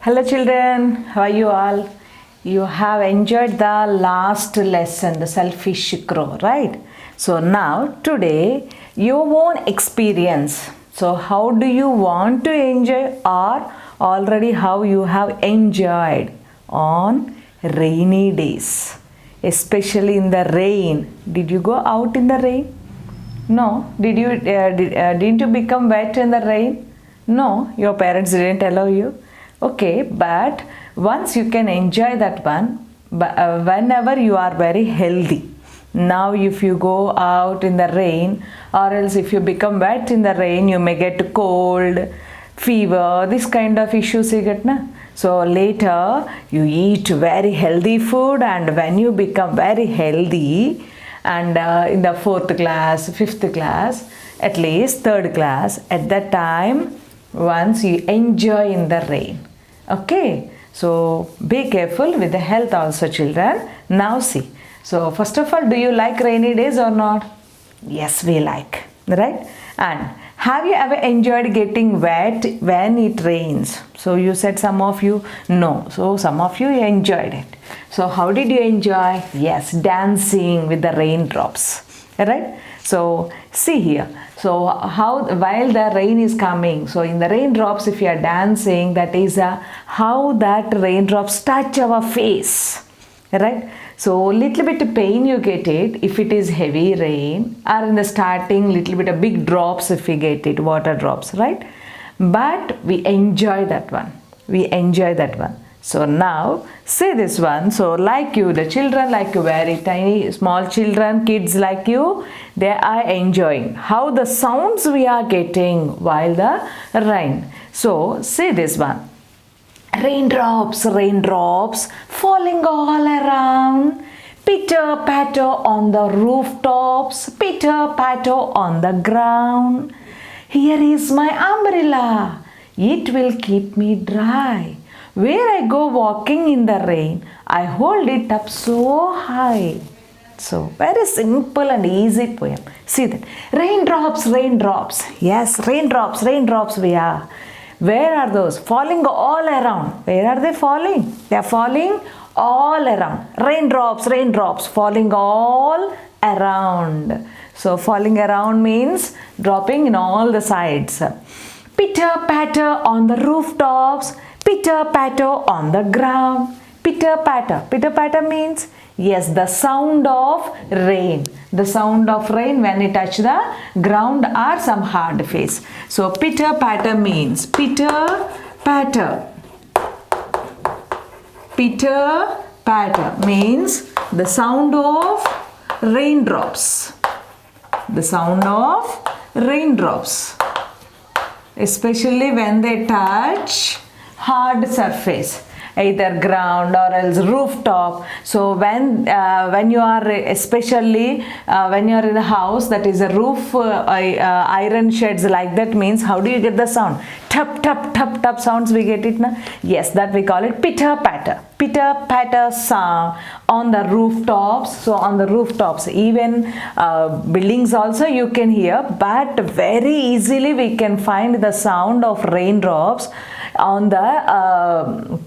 Hello children, how are you all? You have enjoyed the last lesson, the selfish crow, right? So now today your own experience. So how do you want to enjoy or already how you have enjoyed on rainy days? Especially in the rain. Did you go out in the rain? No. Didn't you become wet in the rain? No, your parents didn't allow you. Okay, but once you can enjoy that one, whenever you are very healthy. Now, if you go out in the rain, or else if you become wet in the rain, you may get cold, fever, this kind of issues you get, na? So later you eat very healthy food, and when you become very healthy, and in the 4th class, 5th class, at least 3rd class, at that time, once you enjoy in the rain. Okay, so be careful with the health also, children. Now see, so first of all, do you like rainy days or not? Yes, we like, right? And have you ever enjoyed getting wet when it rains? So you said some of you no, so some of you enjoyed it. So how did you enjoy? Yes, dancing with the raindrops, right? So see here, so how while the rain is coming, so in the raindrops if you are dancing, that is how that raindrops touch our face, right? So little bit pain you get it if it is heavy rain, or in the starting little bit of big drops if we get it, water drops, right? But we enjoy that one, we enjoy that one. So now say this one. So like you, the children like you, very tiny small children, kids like you, they are enjoying how the sounds we are getting while the rain. So say this one. Raindrops, raindrops falling all around. Pitter patter on the rooftops, pitter patter on the ground. Here is my umbrella, it will keep me dry. Where I go walking in the rain, I hold it up so high. So very simple and easy poem. See that. Raindrops, raindrops. Yes, raindrops, raindrops we are. Where are those? Falling all around. Where are they falling? They are falling all around. Raindrops, raindrops falling all around. So falling around means dropping in all the sides. Pitter patter on the rooftops, pitter patter on the ground. Pitter patter. Pitter patter means, yes, the sound of rain. The sound of rain when it touch the ground or some hard face. So pitter patter means pitter patter. Pitter patter means the sound of raindrops. The sound of raindrops. Especially when they touch hard surface, either ground or else rooftop. So when you are, especially when you are in the house that is a roof, iron sheds like that, means how do you get the sound? Tap tap tap tap sounds we get it na? Yes, that we call it pitter patter. Pitter patter sound on the rooftops. So on the rooftops, even buildings also you can hear, but very easily we can find the sound of raindrops on the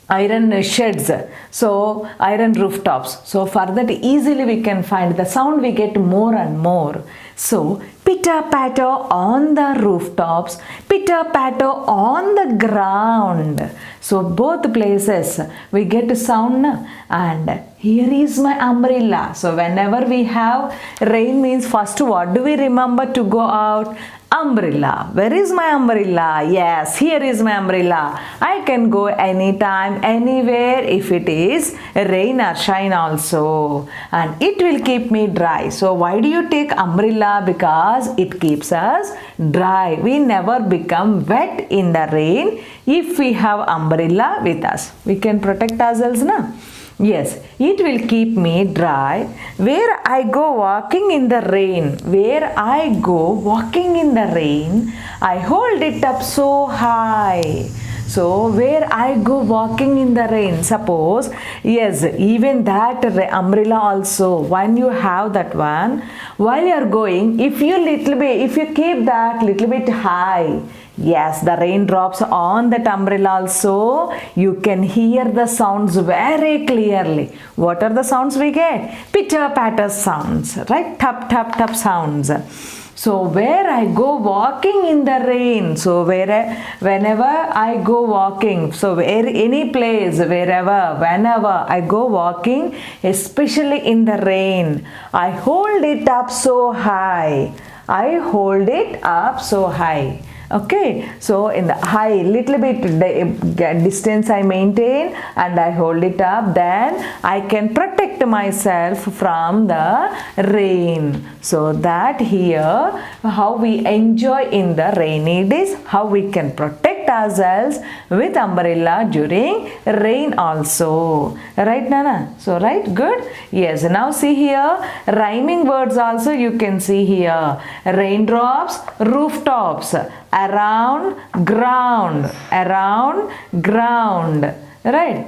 iron sheds, so iron rooftops. So for that easily we can find the sound, we get more and more. So pitter patter on the rooftops, pitter patter on the ground. So both places we get sound. And here is my umbrella. So whenever we have rain means first what do we remember to go out? Umbrella. Where is my umbrella? Yes, here is my umbrella. I can go anytime, anywhere if it is rain or shine also. And it will keep me dry. So why do you take umbrella? Because it keeps us dry. We never become wet in the rain if we have umbrella with us. We can protect ourselves now. Yes, it will keep me dry. Where I go walking in the rain, where I go walking in the rain, I hold it up so high. So where I go walking in the rain, suppose, yes, even that umbrella also, when you have that one, while you are going, if you keep that little bit high, yes, the raindrops on that umbrella also, you can hear the sounds very clearly. What are the sounds we get? Pitter patter sounds, right? Tap tap tap sounds. So where I go walking in the rain, so whenever I go walking, so any place, wherever, whenever I go walking, especially in the rain, I hold it up so high. I hold it up so high. Okay, so in the high, little bit distance I maintain and I hold it up, then I can protect myself from the rain. So that here, how we enjoy in the rainy days, how we can protect ourselves with umbrella during rain also. Right, Nana? So, right, good? Yes, now see here, rhyming words also you can see here. Raindrops, rooftops, around ground, right?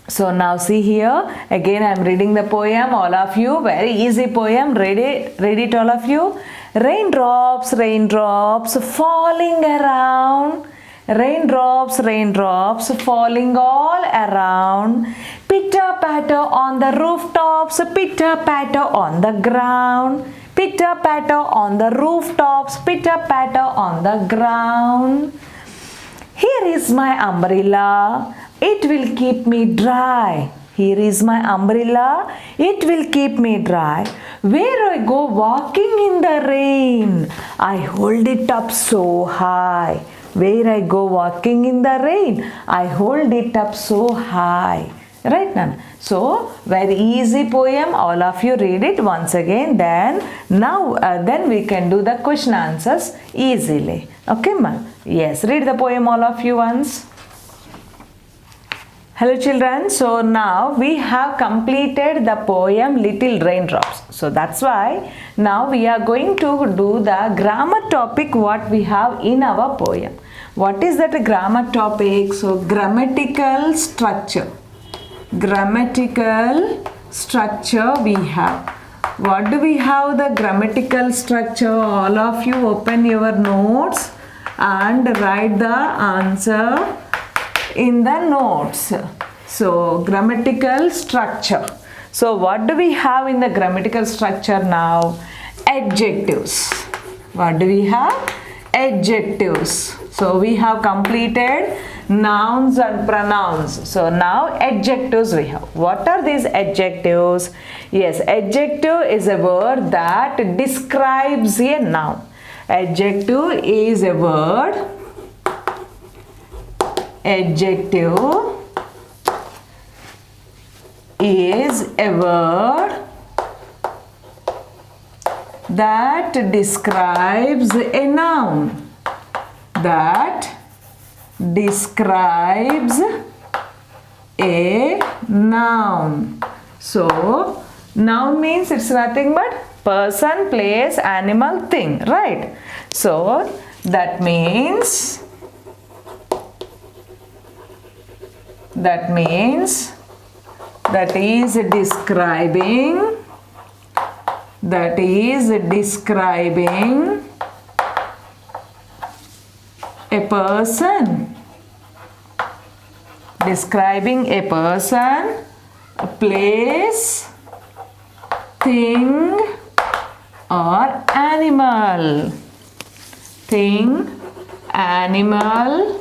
So now see here, again I am reading the poem, all of you, very easy poem, read it all of you. Raindrops, raindrops falling around, raindrops, raindrops falling all around, pitter patter on the rooftops, pitter patter on the ground, pitter patter on the rooftops, pitter patter on the ground. Here is my umbrella, it will keep me dry. Here is my umbrella, it will keep me dry. Where I go walking in the rain, I hold it up so high. Where I go walking in the rain, I hold it up so high. Right, Nana? So, very easy poem. All of you read it once again. Then we can do the question answers easily. Okay, ma? Yes, read the poem all of you once. Hello children, so now we have completed the poem Little Raindrops. So that's why now we are going to do the grammar topic what we have in our poem. What is that grammar topic? So grammatical structure. Grammatical structure we have. What do we have the grammatical structure? All of you open your notes and write the answer in the notes. So grammatical structure. So what do we have in the grammatical structure now? Adjectives. What do we have? Adjectives. So we have completed nouns and pronouns. So now adjectives we have. What are these adjectives? Yes, adjective is a word that describes a noun. Adjective is a word. Adjective is a word that describes a noun. That describes a noun. So, noun means it's nothing but person, place, animal, thing, right? So, that means that is describing a person, describing a person, a place, thing or animal. Thing, animal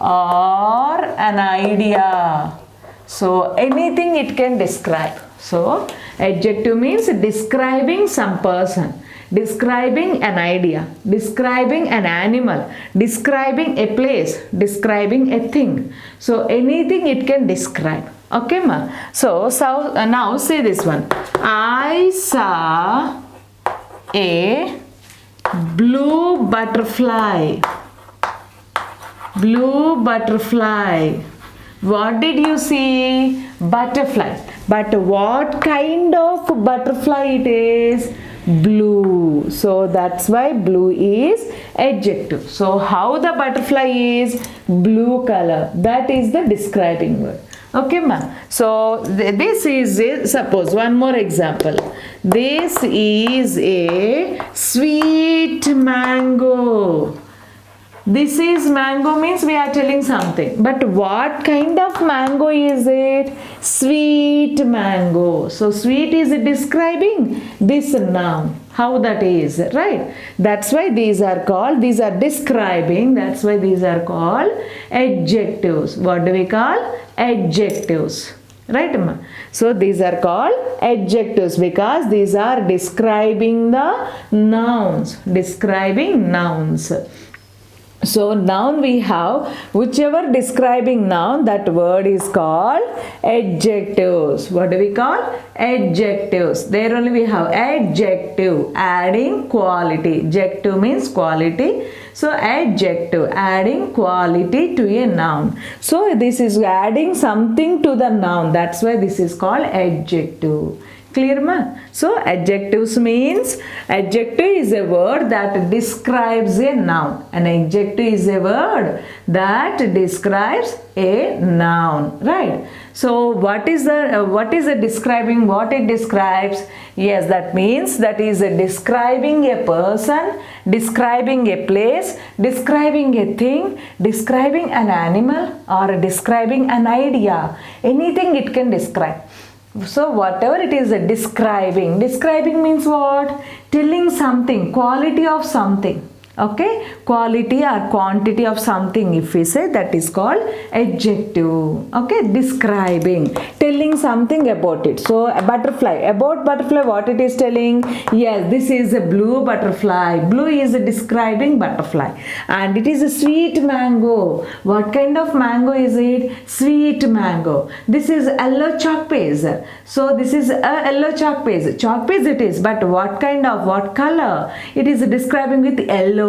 or an idea. So anything it can describe. So adjective means describing some person, describing an idea, describing an animal, describing a place, describing a thing. So anything it can describe. Okay, ma? So now say this one. I saw a blue butterfly. Blue butterfly. What did you see? Butterfly. But what kind of butterfly it is? Blue. blue. So that's why blue is adjective. So how the butterfly is blue color, that is the describing word. Okay, ma. So this is a, suppose one more example. This is a sweet mango. This is mango means we are telling something. But what kind of mango is it? Sweet mango. So sweet is describing this noun. How that is, right? That's why these are called, these are describing. That's why these are called adjectives. What do we call? Adjectives. Right, ma? So these are called adjectives because these are describing the nouns. Describing nouns. So noun we have whichever describing noun, that word is called adjectives. What do we call? Adjectives. There only we have adjective, adding quality. Adjective means quality. So adjective, adding quality to a noun. So this is adding something to the noun. That's why this is called adjective. Clear, ma? So adjectives means, adjective is a word that describes a noun. An adjective is a word that describes a noun, right? So what is the describing what it describes? Yes, that means that is describing a person, describing a place, describing a thing, describing an animal, or describing an idea. Anything it can describe. So whatever it is describing means what? Telling something, quality of something. Okay, quality or quantity of something, if we say, that is called adjective. Okay, describing, telling something about it. So a butterfly, about butterfly, what it is telling? Yes, this is a blue butterfly. Blue is describing butterfly. And it is a sweet mango. What kind of mango is it? Sweet mango. This is yellow chalk piece. So this is a yellow chalk piece. Chalk piece it is, but what kind of, what color? It is describing with yellow.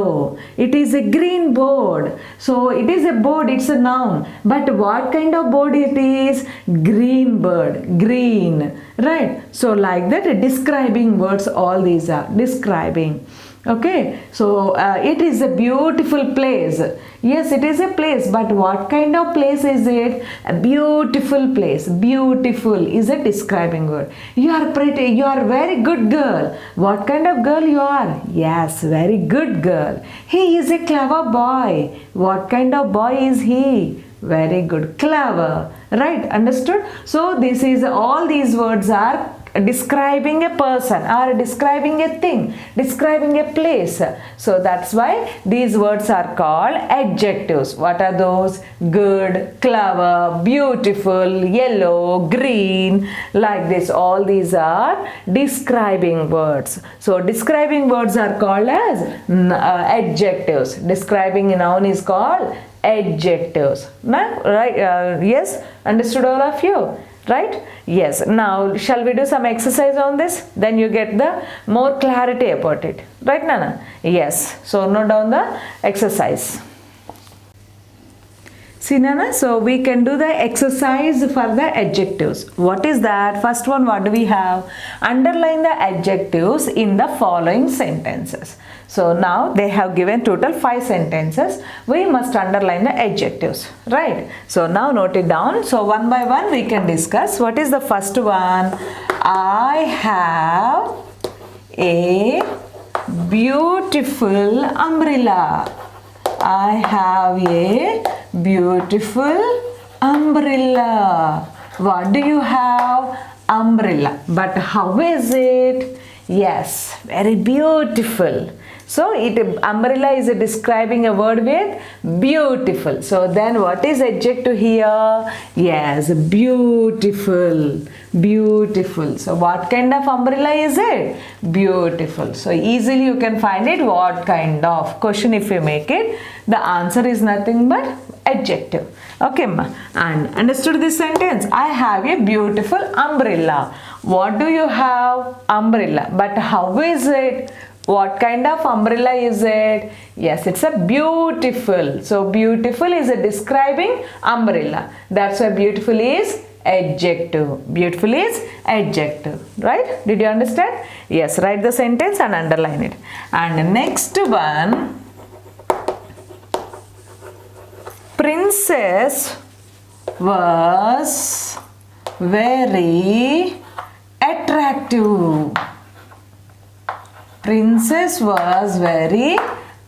It is a green board. So it is a board, it's a noun. But what kind of board it is? Green bird. Green. Right? So like that, describing words, all these are describing. Okay, so it is a beautiful place. Yes, it is a place, but what kind of place is it? A beautiful place. Beautiful is a describing word. You are pretty, you are very good girl. What kind of girl you are? Yes, very good girl. He is a clever boy. What kind of boy is he? Very good, clever. Right, understood? So this is, all these words are describing a person or describing a thing, describing a place. So that's why these words are called adjectives. What are those? Good, clever, beautiful, yellow, green, like this. All these are describing words. So describing words are called as adjectives. Describing a noun is called adjectives. Now, right? Yes, understood all of you? Right? Yes. Now, shall we do some exercise on this? Then you get the more clarity about it. Right, Nana? Yes. So, note down the exercise. See, Nana, so we can do the exercise for the adjectives. What is that? First one, what do we have? Underline the adjectives in the following sentences. So now they have given total 5 sentences. We must underline the adjectives, right? So now note it down. So one by one we can discuss. What is the first one? I have a beautiful umbrella. I have a beautiful umbrella. What do you have? Umbrella. But how is it? Yes, very beautiful. So umbrella is describing a word with beautiful. So then what is adjective here? Yes, beautiful. Beautiful. So what kind of umbrella is it? Beautiful. So easily you can find it. What kind of question if you make it, the answer is nothing but adjective. Okay, ma. And understood this sentence? I have a beautiful umbrella. What do you have? Umbrella. But how is it? What kind of umbrella is it? Yes, it's a beautiful. So beautiful is a describing umbrella. That's why beautiful is adjective. Beautiful is adjective. Right? Did you understand? Yes, write the sentence and underline it. And next one, Princess was very attractive. Princess was very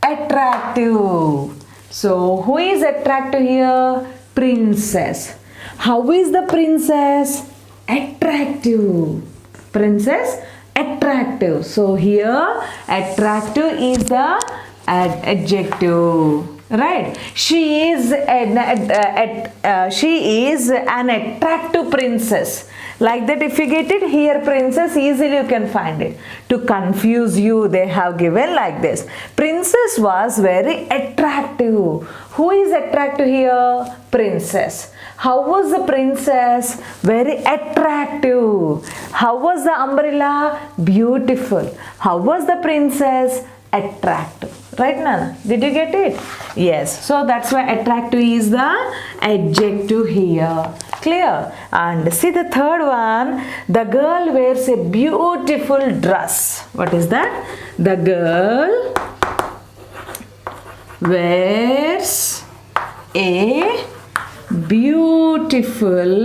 attractive. So who is attractive here? Princess. How is the princess? Attractive. Princess attractive. So here attractive is the adjective. Right? She is an attractive princess. Like that, if you get it here, princess, easily you can find it. To confuse you, they have given like this. Princess was very attractive. Who is attractive here? Princess. How was the princess? Very attractive. How was the umbrella? Beautiful. How was the princess? Attractive. Right, Nana? Did you get it? Yes. So that's why attractive is the adjective here. Clear? And see the third one. The girl wears a beautiful dress. What is that? The girl wears a beautiful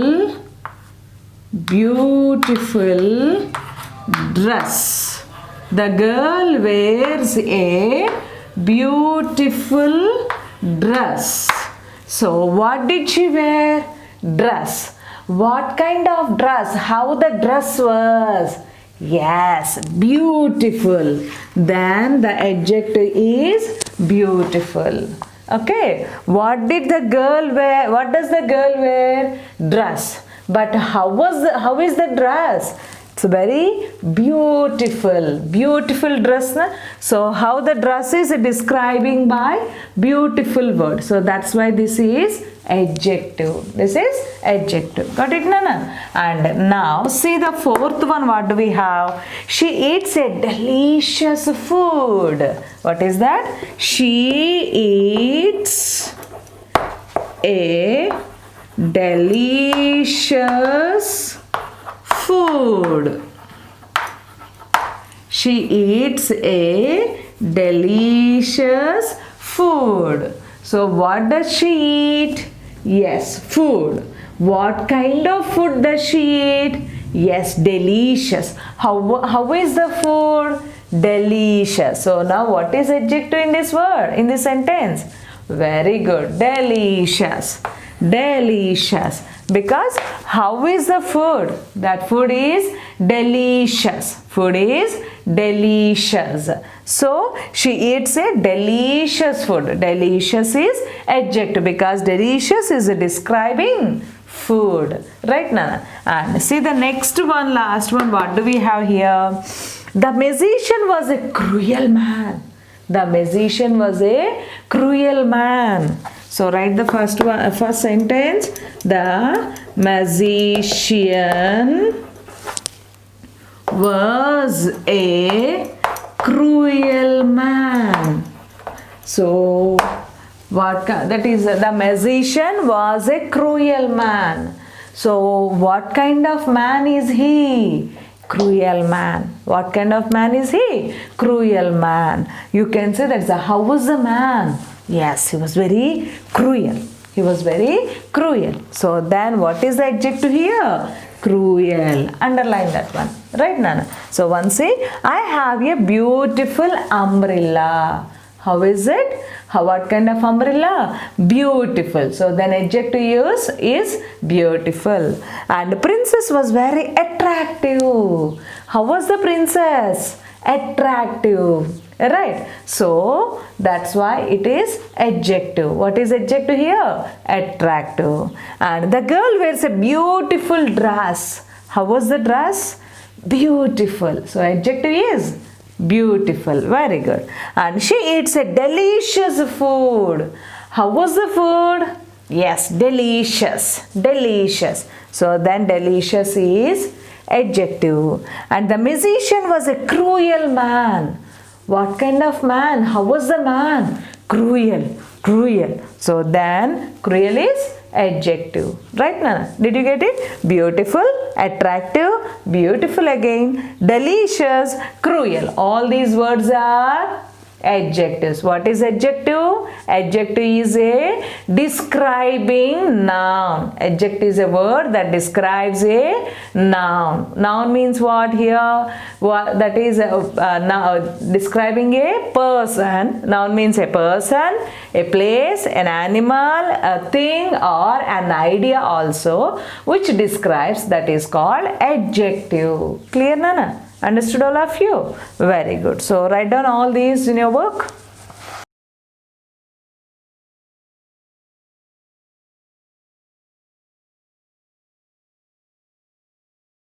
dress. The girl wears a beautiful dress. So what did she wear? Dress. What kind of dress? How the dress was? Yes, beautiful. Then the adjective is beautiful. Okay. What did the girl wear? What does the girl wear? Dress. But how is the dress? It's very beautiful. Beautiful dress. Na? So how the dress is describing by beautiful word. So that's why this is adjective. This is adjective. Got it, Nana? And now see the fourth one. What do we have? She eats a delicious food. What is that? She eats a delicious food. She eats a delicious food. So what does she eat? Yes, food. What kind of food does she eat? Yes, delicious. How is the food? Delicious. So now what is adjective in this word, in this sentence? Very good. Delicious. Delicious. Because how is the food? That food is delicious. Food is delicious. So she eats a delicious food. Delicious is adjective because delicious is describing food. Right, Nana? And see the next one, last one. What do we have here? The magician was a cruel man. The magician was a cruel man. So write the first sentence. The magician was a cruel man. So that is, the magician was a cruel man. So what kind of man is he? Cruel man. What kind of man is he? Cruel man. You can say that's how was the man? Yes, he was very cruel. He was very cruel. So then what is the adjective here? Cruel. Underline that one. Right, Nana? So one say, I have a beautiful umbrella. How is it? What kind of umbrella? Beautiful. So then adjective use is beautiful. And the princess was very attractive. How was the princess? Attractive. Right? So that's why it is adjective. What is adjective here? Attractive. And the girl wears a beautiful dress. How was the dress? Beautiful. So adjective is beautiful. Very good. And she eats a delicious food. How was the food? Yes, delicious. Delicious. So then delicious is adjective. And the magician was a cruel man. What kind of man? How was the man? Cruel. Cruel. So then cruel is adjective. Right, Nana? Did you get it? Beautiful, attractive, beautiful again, delicious, cruel. All these words are adjectives. What is adjective? Adjective is a describing noun. Adjective is a word that describes a noun. Noun means what here? What, that is describing a person. Noun means a person, a place, an animal, a thing, or an idea also, which describes, that is called adjective. Clear, Nana? Understood all of you? Very good. So write down all these in your work.